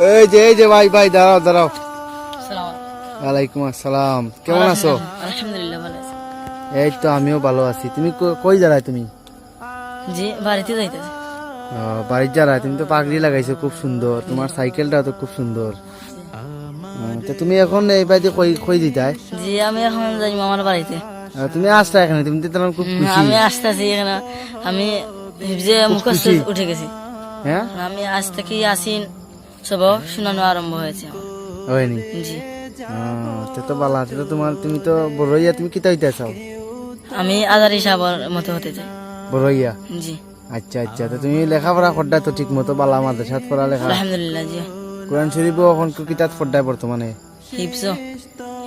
এই যে ভাই ভাই দাঁড়াও দাঁড়াও। সালাম ওয়ালাইকুম আসসালাম, কেমন আছো? আলহামদুলিল্লাহ ভালো আছি। এই তো আমিও ভালো আছি। তুমি কই যারাই তুমি? জি বাড়িতে যাইতেছি। বাড়ির যারা, তুমি তো পাগড়ি লাগাইছো, খুব সুন্দর। তোমার সাইকেলটা তো খুব সুন্দর। তো তুমি এখন এই বাড়িতে কই কই দিতাই? জি আমি এখন যাই মামার বাড়িতে। তুমি আসতা এখানে, তুমি তো তখন খুব খুশি। আমি আসতেছি এখানে, আমি যে মুখস্থ খুশি? উঠে গেছি। হ্যাঁ আমি আজ থেকে আসিন সব শোনানো আরম্ভ হয়েছে আমার। হয়নি? জি তো ভালো আছে। তো তুমি তো বড় হইয়া তুমি কিতা হইতে চাও? আমি আজারি সাহাবার মতো হতে চাই। বড় হইয়া? জি আচ্ছা আচ্ছা। তো তুমি লেখাপড়া করতে তো ঠিক মতো বালা মাদ্রাসাত পড়া লেখা? আলহামদুলিল্লাহ। জি কোরআন শরীফও এখন কিতাব পড়ায় বর্তমানে? হিপস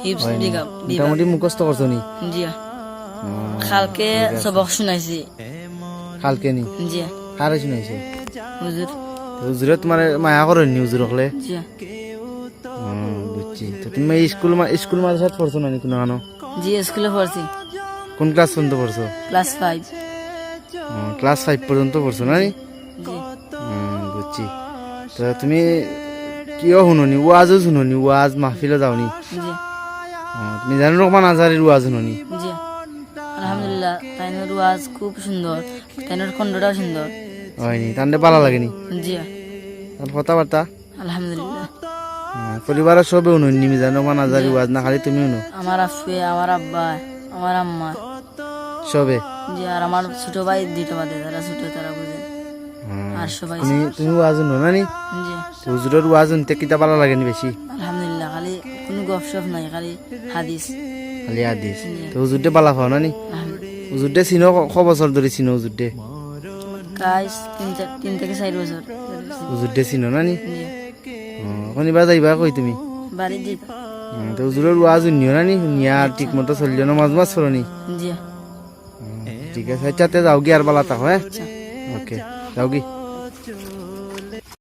হিপস হয়নি? বিঘা মোটামুটি মুখস্থ করছো নি? জি কালকে সবক শুনাইছি। কালকে নি? জি কারে শুনাইছে? হুজুর। হুজুরে তোমার মায়া করেন নি হুজুর হলে? জি বুঝছি। তো তুমি স্কুল মাদ্রাসাত পড়ছো না নি কোনো আনো? জি স্কুলে পড়ছি কোন ক্লাস পর্যন্ত পড়ছো? ক্লাস 5। ক্লাস 5 পর্যন্ত পড়ছো না নি? জি বুঝছি। তো তুমি কিও শুননি, ওয়াজও শুননি, ওয়াজ মাহফিলও যাওনি? জি তুমি জানো রহমান আজারির ওয়াজ শুননি? জি আলহামদুলিল্লাহ। তাইনের ওয়াজ খুব সুন্দর, তাইনের খণ্ডটাও সুন্দর। হয়নি? তাহলে ভালো লাগেনি? জি তার কথাবার্তা? আলহামদুলিল্লাহ। পরিবারের সবে শুনুন মিজান রহমান আজারি ওয়াজ, না খালি তুমি শুনো? আমার আফে, আমার আব্বা, আমার আম্মা সবে? জি, আর আমার ছোট ভাই দুটো বাদে, যারা ছোট তারা বুঝে, আর সবাই। তুমি ওয়াজ শুনো না নি? জি হুজুরের ওয়াজ শুনতে কিতা ভালো লাগেনি বেশি? আলহামদুলিল্লাহ। খালি কোনো গপসপ নাই, খালি হাদিস। খালি হাদিস? তো হুজুরটে বালা পাও না নি? আলহামদুলিল্লাহ। হুজুরটে চিনো ক বছর ধরে চিনো হুজুরটে? কাজ 3 থেকে 4 বছর। হুজুরটে চিনো না নি? জি শনিবার যাইবা কই তুমি? বাড়ির জি তো হুজুরের ওয়াজ শুনিও না নি? শুনিয়া আর ঠিক মতো চলিও না, মাঝ মাঝ চলো নি? জি ঠিক আছে, আচ্ছা তে যাও গি আর বালা থাকো। হ্যাঁ আচ্ছা। ওকে, যাও গি।